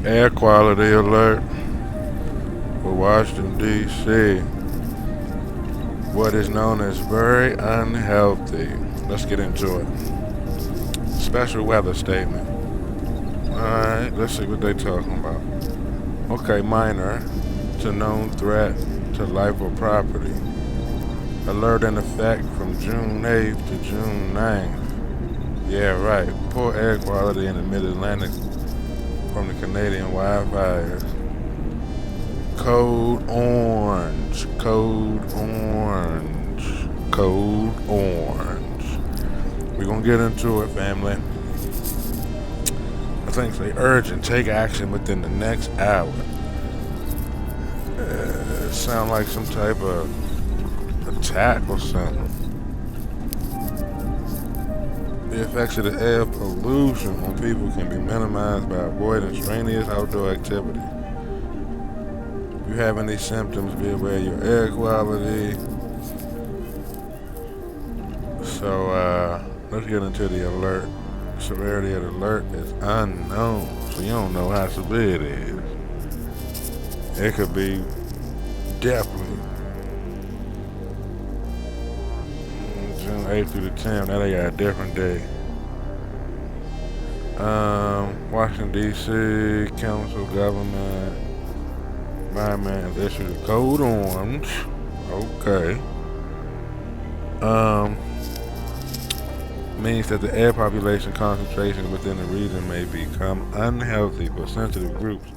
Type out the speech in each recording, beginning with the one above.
Air quality alert for Washington, D.C. What is known as very unhealthy. Let's get into it. Special weather statement. Alright, let's see what they talking about. Okay, minor to known threat to life or property. Alert in effect from June 8th to June 9th. Yeah, right. Poor air quality in the mid-Atlantic from the Canadian wildfires. Code orange. Code orange. Code orange. We're going to get into it, family. I think they urgent. Take action within the next hour. Sound like some type of attack or something. The effects of the air pollution on people can be minimized by avoiding strenuous outdoor activity. If you have any symptoms, be aware of your air quality. So let's get into the alert. Severity of the alert is unknown, so you don't know how severe it is. It could be definitely June 8th through the 10th. Now they got a different day. Washington, D.C. Council, Government, Environment has issued a code orange. Okay. Means that the air population concentration within the region may become unhealthy for sensitive groups,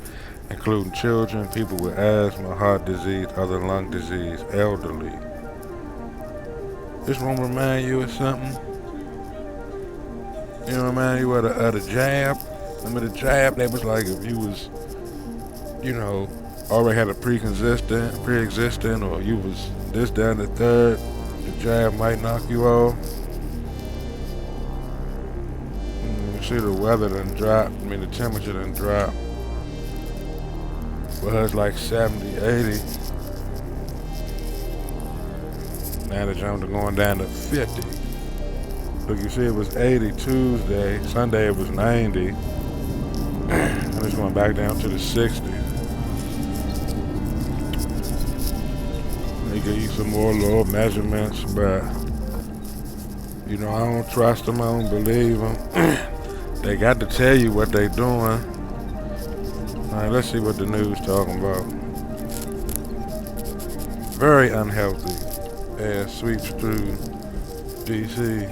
including children, people with asthma, heart disease, other lung disease, elderly. This won't remind you of something? It remind you of the jab? Remember the jab? That was like if you was, already had a pre-existing, or you was this, that, and the third, the jab might knock you off. You see the weather done dropped, the temperature done dropped. Well, it's like 70, 80. Now the jumps are going down to 50. Look, you see it was 80 Tuesday. Sunday it was 90. And it's going back down to the 60s. They give you some more lower measurements, but I don't trust them. I don't believe them. They got to tell you what they doing. All right, let's see what the news talking about. Very unhealthy air sweeps through D.C.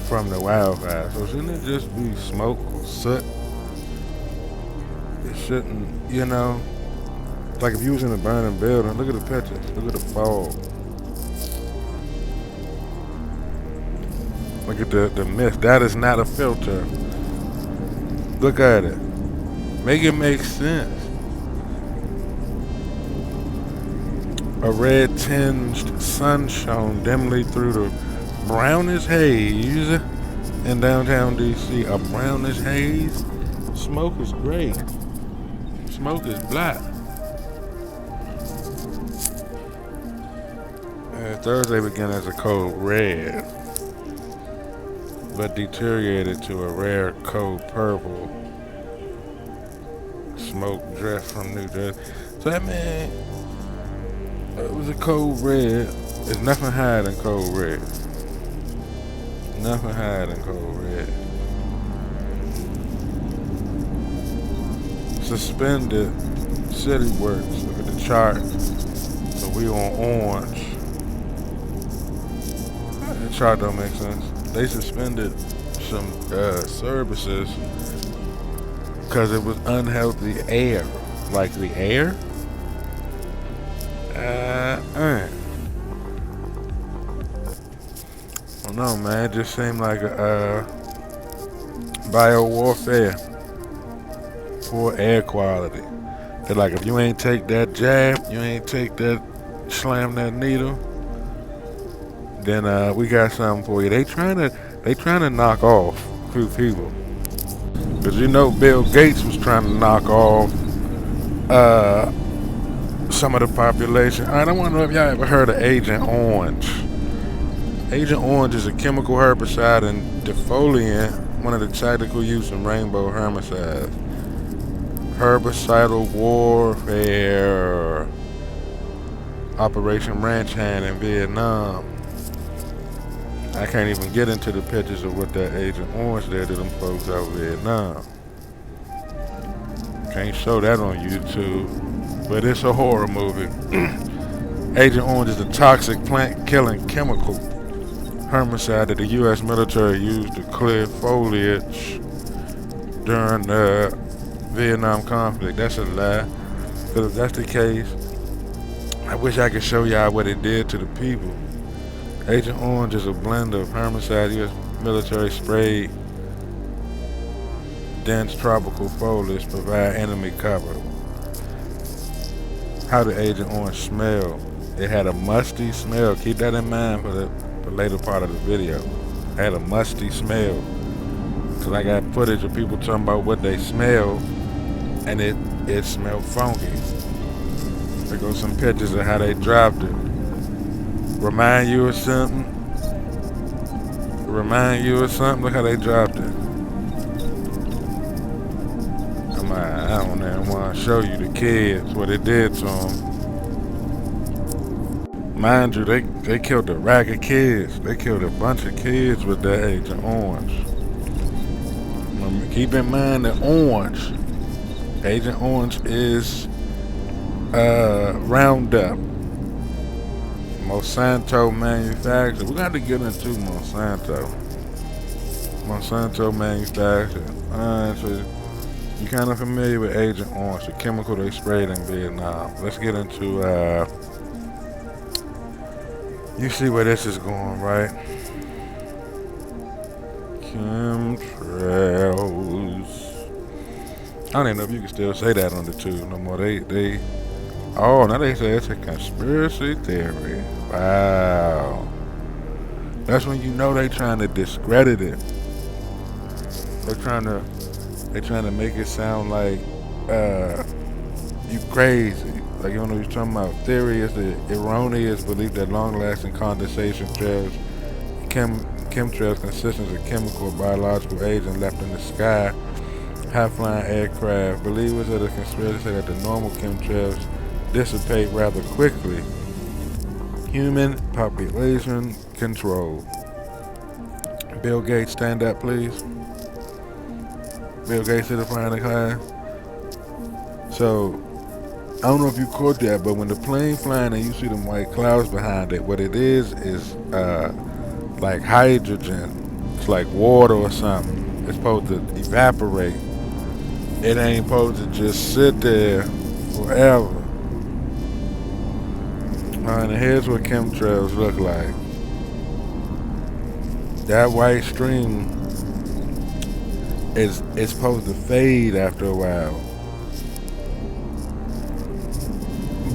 from the wildfire. So shouldn't it just be smoke or soot? It shouldn't, like if you was in a burning building, look at the pictures, look at the fog. Look at the mist. That is not a filter. Look at it. Make it make sense. A red tinged sun shone dimly through the brownish haze in downtown D.C. A brownish haze? Smoke is gray. Smoke is black. Thursday began as a code red, but deteriorated to a rare code purple. Smoke drift from New Jersey. So that means it was a code red. There's nothing higher than code red. Nothing higher than code red. Suspended city works. Look at the chart. So we on orange. That chart don't make sense. They suspended some services because it was unhealthy air. Like the air? I don't know, man. It just seemed like a bio-warfare. Poor air quality. They're like, if you ain't take that jab, you ain't take that, slam that needle, then we got something for you. They trying to knock off a few people. Because Bill Gates was trying to knock off some of the population. I don't want to know if y'all ever heard of Agent Orange. Agent Orange is a chemical herbicide and defoliant, one of the tactical use in rainbow herbicides. herbicidal warfare, Operation Ranch Hand in Vietnam. I can't even get into the pictures of what that Agent Orange did to them folks out in Vietnam. Can't show that on YouTube, but it's a horror movie. Agent Orange is a toxic plant-killing chemical herbicide that the U.S. military used to clear foliage during the Vietnam conflict. That's a lie. Because if that's the case, I wish I could show y'all what it did to the people. Agent Orange is a blend of herbicide U.S. military sprayed dense tropical foliage to provide enemy cover. How did Agent Orange smell? It had a musty smell. Keep that in mind for the later part of the video. It had a musty smell. Cause I got footage of people talking about what they smell, and it smelled funky. There goes some pictures of how they dropped it. Remind you of something? Remind you of something? Look how they dropped it. I don't even want to show you the kids what it did to them. Mind you, they killed a rack of kids. They killed a bunch of kids with that Agent Orange. Keep in mind that Orange, Agent Orange is Roundup. Monsanto manufacturer. We're going to get into Monsanto. Monsanto manufacturer. So you kind of familiar with Agent Orange, the chemical they sprayed in Vietnam. Let's get into, you see where this is going, right? Chemtrails. I don't even know if you can still say that on the tube no more. Now they say it's a conspiracy theory. Wow. That's when you know they trying to discredit it. They're trying to make it sound like you crazy. Like, you don't know what you're talking about. Theory is the erroneous belief that long-lasting condensation trails, chemtrails consist of chemical or biological agents left in the sky, high-flying aircraft. Believers of the conspiracy say that the normal chemtrails dissipate rather quickly. Human population control. Bill Gates, stand up, please. Bill Gates to the front of the class. So, I don't know if you caught that, but when the plane flying and you see them white clouds behind it, what it is like hydrogen. It's like water or something. It's supposed to evaporate. It ain't supposed to just sit there forever. And here's what chemtrails look like. That white stream is supposed to fade after a while.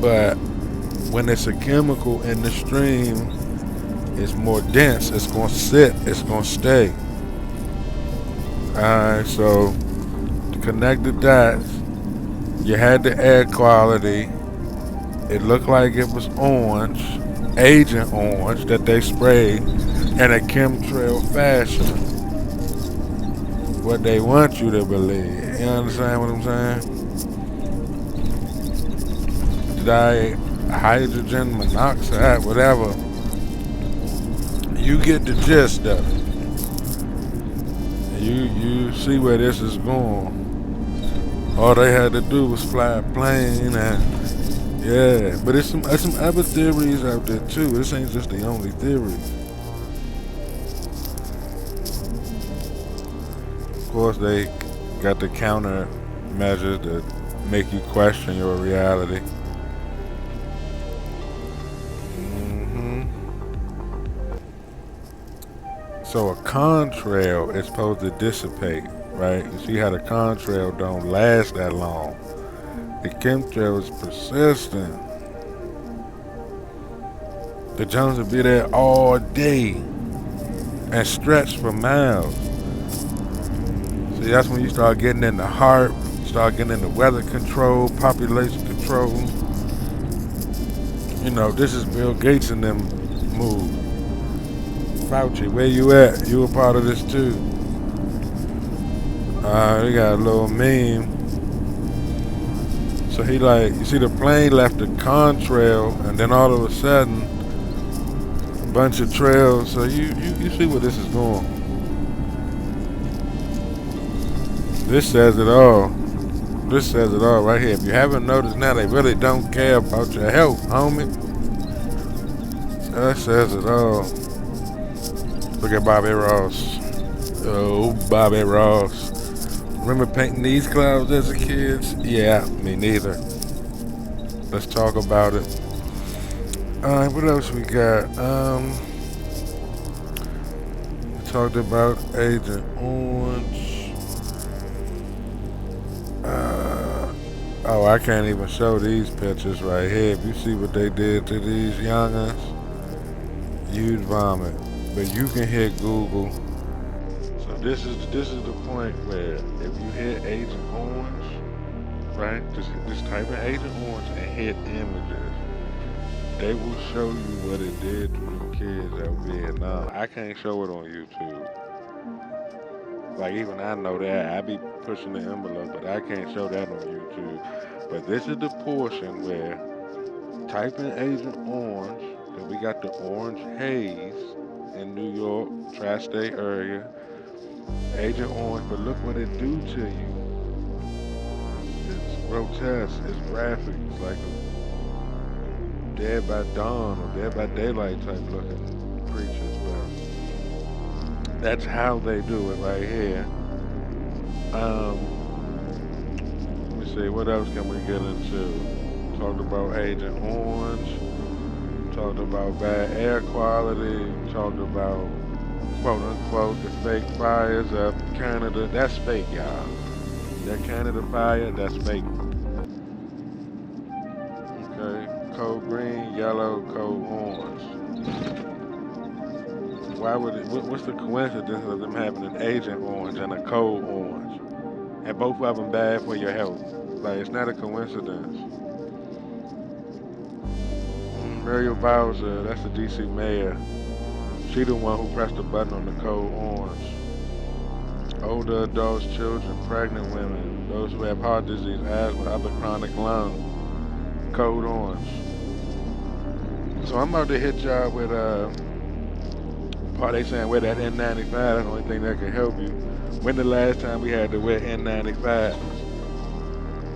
But when it's a chemical in the stream, it's more dense. It's going to sit. It's going to stay. Alright, so to connect the dots, you had the air quality. It looked like it was orange, Agent Orange, that they sprayed in a chemtrail fashion. What they want you to believe. You understand what I'm saying? Hydrogen monoxide, whatever. You get the gist of it. You see where this is going. All they had to do was fly a plane and yeah, but there's some other theories out there too. This ain't just the only theory. Of course, they got the counter measures that make you question your reality. So a contrail is supposed to dissipate, right? You see how the contrail don't last that long. The chemtrail is persistent. The Jones will be there all day and stretch for miles. See, that's when you start getting in the heart, start getting into weather control, population control. You know, this is Bill Gates and them move. Fauci, where you at? You a part of this too. We got a little meme. So he like, you see the plane left a contrail, and then all of a sudden, a bunch of trails. So you see where this is going. This says it all. This says it all right here. If you haven't noticed now, they really don't care about your health, homie. That says it all. Look at Bobby Ross. Oh, Bobby Ross. Remember painting these clouds as a kid? Yeah, me neither. Let's talk about it. Alright, what else we got? We talked about Agent Orange. Oh, I can't even show these pictures right here. If you see what they did to these young'uns, you'd vomit. But you can hit Google. So this is the point where if you hit Agent Orange, right? Just type in Agent Orange and hit images. They will show you what it did to the kids at Vietnam. I can't show it on YouTube. Like, even I know that. I be pushing the envelope, but I can't show that on YouTube. But this is the portion where type in Agent Orange, because we got the orange haze in New York, tri-state area. Agent Orange, but look what it do to you. It's grotesque, it's graphic, it's like a Dead by Dawn or Dead by Daylight type looking creatures, but that's how they do it right here. Let me see, what else can we get into? Talked about Agent Orange, talked about bad air quality, talked about quote unquote the fake fires of Canada. That's fake, y'all. That Canada fire, that's fake. Okay, code green, yellow, code orange. Why would it, what's the coincidence of them having an Agent Orange and a code orange? And both of them bad for your health. Like, it's not a coincidence. Muriel Bowser, that's the DC mayor. She the one who pressed the button on the code orange. Older adults, children, pregnant women, those who have heart disease, asthma, other chronic lung, code orange. So I'm about to hit y'all with part they saying wear that N95, that's the only thing that can help you. When the last time we had to wear N95?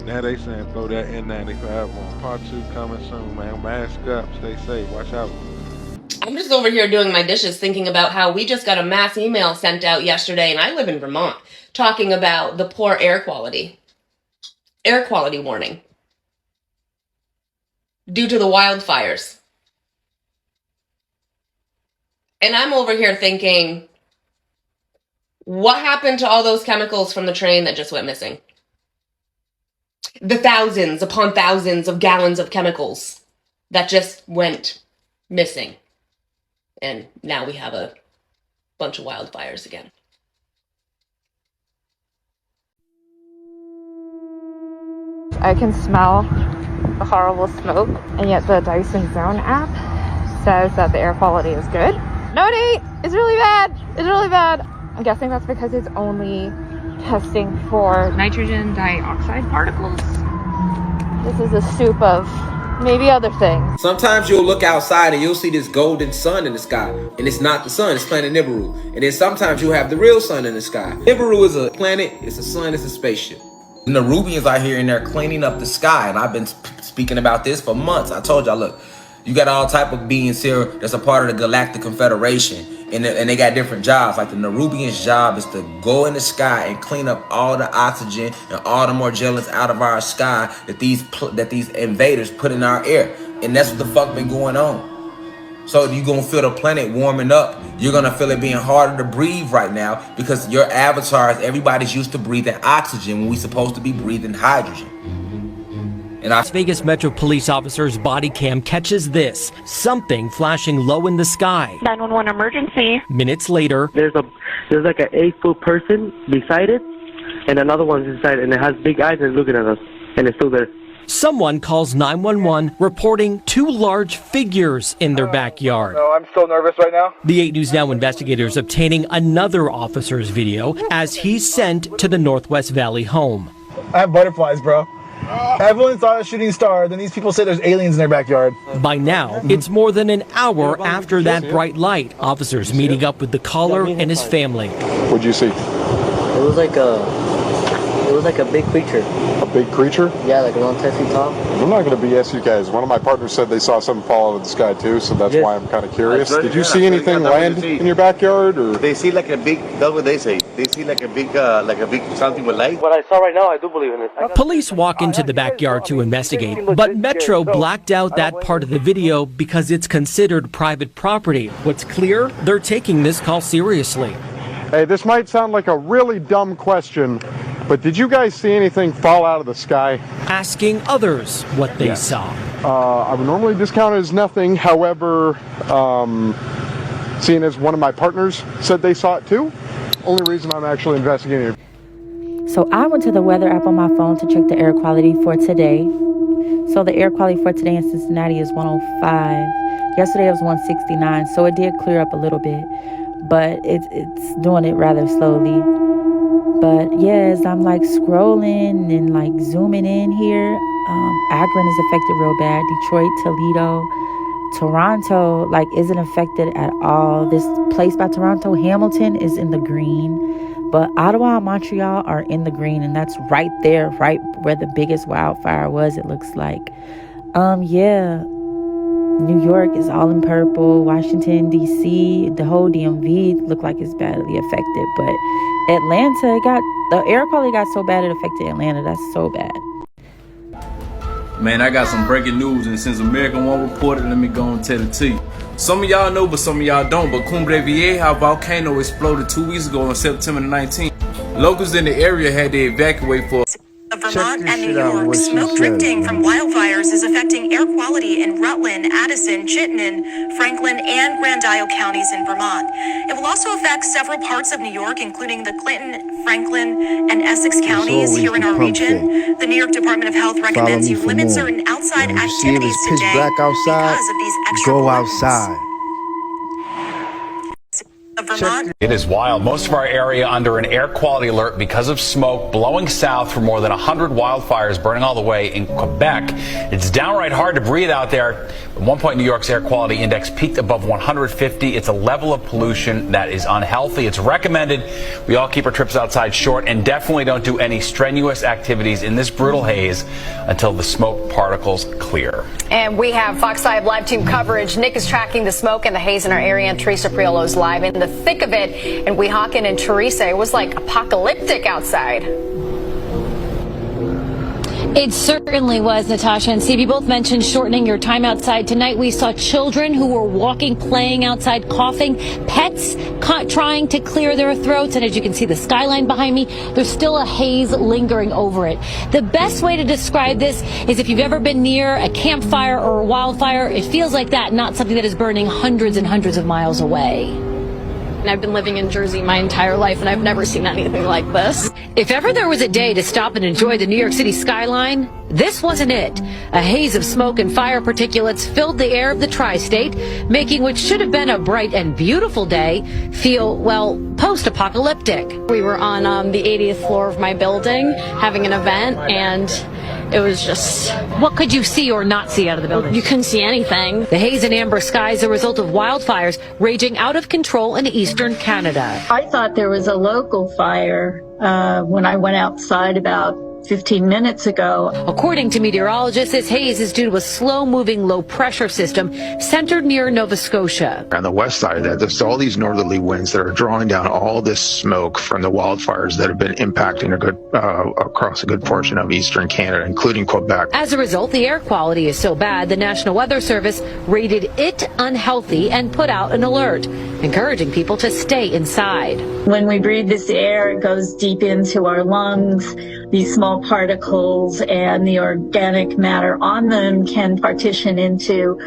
Now they saying throw that N95 on. Part 2 coming soon, man. Mask up, stay safe, watch out. I'm just over here doing my dishes thinking about how we just got a mass email sent out yesterday, and I live in Vermont, talking about the poor air quality. Air quality warning. Due to the wildfires. And I'm over here thinking, what happened to all those chemicals from the train that just went missing? The thousands upon thousands of gallons of chemicals that just went missing. And now we have a bunch of wildfires again. I can smell the horrible smoke, and yet the Dyson Zone app says that the air quality is good. No, Nate, it's really bad. It's really bad. I'm guessing that's because it's only testing for nitrogen dioxide particles. This is a soup of maybe other things. Sometimes you'll look outside and you'll see this golden sun in the sky, and it's not the sun, it's planet Nibiru. And then sometimes you'll have the real sun in the sky. Nibiru is a planet, it's a sun, it's a spaceship. And the Nerubians are here and they're cleaning up the sky, and I've been speaking about this for months. I told y'all, look, you got all type of beings here that's a part of the Galactic Confederation, and they got different jobs. Like the Nerubians' job is to go in the sky and clean up all the oxygen and all the Morgellons out of our sky that these invaders put in our air. And that's what the fuck been going on. So you're gonna feel the planet warming up. You're gonna feel it being harder to breathe right now because your avatars, everybody's used to breathing oxygen when we're supposed to be breathing hydrogen. And Las Vegas Metro Police officer's body cam catches this, something flashing low in the sky. 911 emergency. Minutes later, there's like an 8-foot person beside it, and another one's inside, and it has big eyes and it's looking at us, and it's still there. Someone calls 911 reporting 2 large figures in their backyard. No, I'm so nervous right now. The 8 News Now investigators obtaining another officer's video as he's sent to the Northwest Valley home. I have butterflies, bro. Everyone thought a shooting star. Then these people say there's aliens in their backyard. By now, it's more than an hour after that bright light. Officers meeting up with the caller and his family. What'd you see? It was like a big creature. A big creature? Yeah, like around 10 feet tall. I'm not going to BS you guys. One of my partners said they saw something fall out of the sky too, so that's why I'm kind of curious. Did you see anything land in your backyard, or? They see like a big, that's what they say. They see like a big something with light. What I saw right now, I do believe in it. Police walk into the backyard to investigate, but Metro blacked out that part of the video because it's considered private property. What's clear, they're taking this call seriously. Hey, this might sound like a really dumb question, but did you guys see anything fall out of the sky? Asking others what they saw. I would normally discount it as nothing. However, seeing as one of my partners said they saw it too, only reason I'm actually investigating it. So I went to the weather app on my phone to check the air quality for today. So the air quality for today in Cincinnati is 105. Yesterday it was 169, so it did clear up a little bit, but it's doing it rather slowly. But yeah, as I'm like scrolling and like zooming in here, Akron is affected real bad. Detroit, Toledo, Toronto like isn't affected at all. This place by Toronto, Hamilton, is in the green, but Ottawa and Montreal are in the green, and that's right there, right where the biggest wildfire was, it looks like. Yeah, New York is all in purple. Washington, D.C., the whole DMV look like it's badly affected, but Atlanta the air quality got so bad it affected Atlanta. That's so bad. Man, I got some breaking news, and since American One reported, let me go and tell it to you. Some of y'all know, but some of y'all don't, but Cumbre Vieja volcano exploded 2 weeks ago on September the 19th. Locals in the area had to evacuate for Vermont and New York. Smoke drifting from wildfires is affecting air quality in Rutland, Addison, Chittenden, Franklin, and Grand Isle counties in Vermont. It will also affect several parts of New York, including the Clinton, Franklin, and Essex counties here in our region. The New York Department of Health recommends you limit certain outside activities today black outside, because of these extra go pollutants. outside. It is wild. Most of our area under an air quality alert because of smoke blowing south for more than 100 wildfires burning all the way in Quebec. It's downright hard to breathe out there. At one point, New York's air quality index peaked above 150. It's a level of pollution that is unhealthy. It's recommended we all keep our trips outside short and definitely don't do any strenuous activities in this brutal haze until the smoke particles clear. And we have Fox 5 live team coverage. Nick is tracking the smoke and the haze in our area, and Teresa Priolo's live in the thick of it. And Weehawken and Teresa, it was like apocalyptic outside. It certainly was, Natasha and Steve. You both mentioned shortening your time outside. Tonight we saw children who were walking, playing outside, coughing, pets trying to clear their throats. And as you can see the skyline behind me, there's still a haze lingering over it. The best way to describe this is if you've ever been near a campfire or a wildfire, it feels like that, not something that is burning hundreds and hundreds of miles away. And I've been living in Jersey my entire life, and I've never seen anything like this. If ever there was a day to stop and enjoy the New York City skyline, this wasn't it. A haze of smoke and fire particulates filled the air of the tri-state, making what should have been a bright and beautiful day feel, well, post-apocalyptic. We were on the 80th floor of my building having an event, and it was just... What could you see or not see out of the building? You couldn't see anything. The haze and amber sky is a result of wildfires raging out of control in eastern Canada. I thought there was a local fire when I went outside about 15 minutes ago. According to meteorologists, this haze is due to a slow-moving low-pressure system centered near Nova Scotia. On the west side of that, there's all these northerly winds that are drawing down all this smoke from the wildfires that have been impacting across a good portion of eastern Canada, including Quebec. As a result, the air quality is so bad, the National Weather Service rated it unhealthy and put out an alert, encouraging people to stay inside. When we breathe this air, it goes deep into our lungs. These small particles and the organic matter on them can partition into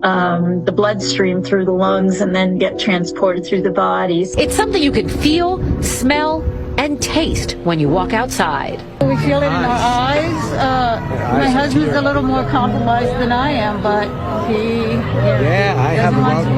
the bloodstream through the lungs and then get transported through the bodies. It's something you can feel, smell, and taste when you walk outside. We feel it in our eyes. My husband's a little more compromised than I am, but pee. Yeah, I have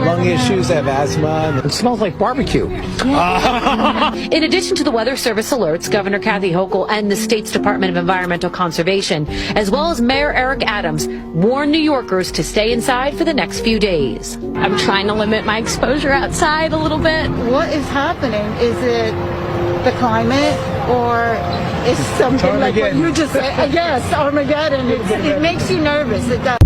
lung issues, I have asthma. It smells like barbecue. In addition to the Weather Service alerts, Governor Kathy Hochul and the state's Department of Environmental Conservation, as well as Mayor Eric Adams, warn New Yorkers to stay inside for the next few days. I'm trying to limit my exposure outside a little bit. What is happening? Is it the climate, or is something like what you just said? Yes, Armageddon. It makes you nervous. It does.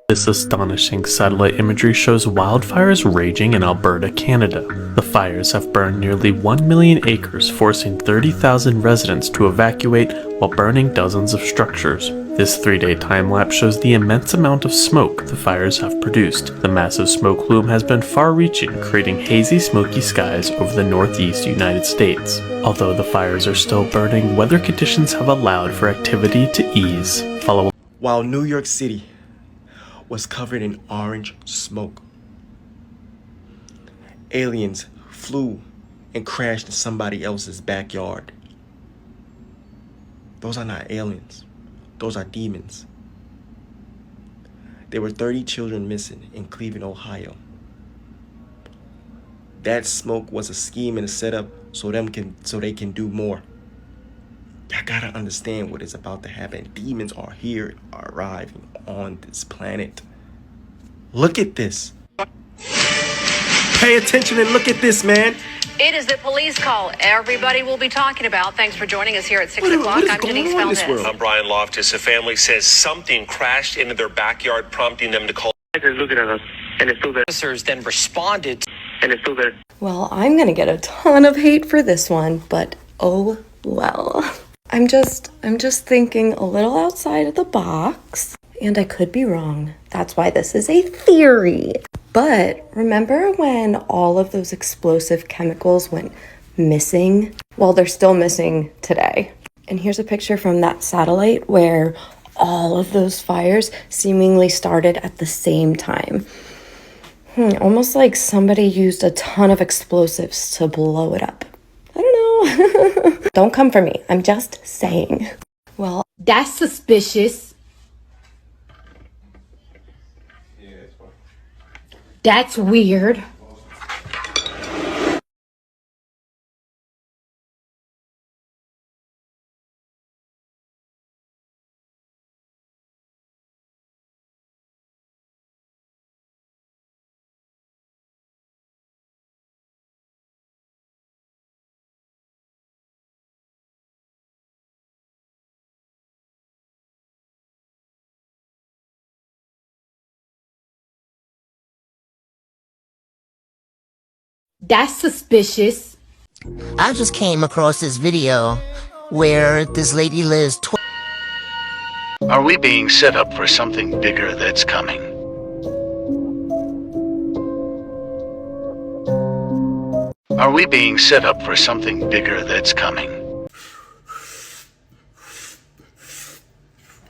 This astonishing satellite imagery shows wildfires raging in Alberta, Canada. The fires have burned nearly 1 million acres, forcing 30,000 residents to evacuate while burning dozens of structures. This 3-day time-lapse shows the immense amount of smoke the fires have produced. The massive smoke plume has been far-reaching, creating hazy, smoky skies over the northeast United States. Although the fires are still burning, weather conditions have allowed for activity to ease. While New York City was covered in orange smoke, aliens flew and crashed in somebody else's backyard. Those are not aliens. Those are demons. There were 30 children missing in Cleveland, Ohio. That smoke was a scheme and a setup so they can do more. I gotta understand what is about to happen. Demons are here, are arriving on this planet. Look at this. Pay attention and look at this, man. It is the police call everybody will be talking about. Thanks for joining us here at 6 o'clock. I'm Denise Valdez. I'm Brian Loftus. A family says something crashed into their backyard, prompting them to call. They're looking at us, and it's still there. Officers then responded. And it's still there. Well, I'm gonna get a ton of hate for this one, but oh well. I'm just thinking a little outside of the box, and I could be wrong. That's why this is a theory. But remember when all of those explosive chemicals went missing? Well, they're still missing today. And here's a picture from that satellite where all of those fires seemingly started at the same time. Almost like somebody used a ton of explosives to blow it up. I don't know. Don't come for me. I'm just saying. Well, that's suspicious. That's weird. That's suspicious. I just came across this video where this lady lives. Are we being set up for something bigger that's coming? Are we being set up for something bigger that's coming?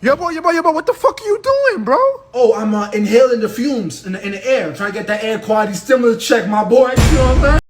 Yo, boy, what the fuck are you doing, bro? Oh, I'm inhaling the fumes in the air. I'm trying to get that air quality stimulus check, my boy. You know what I'm saying?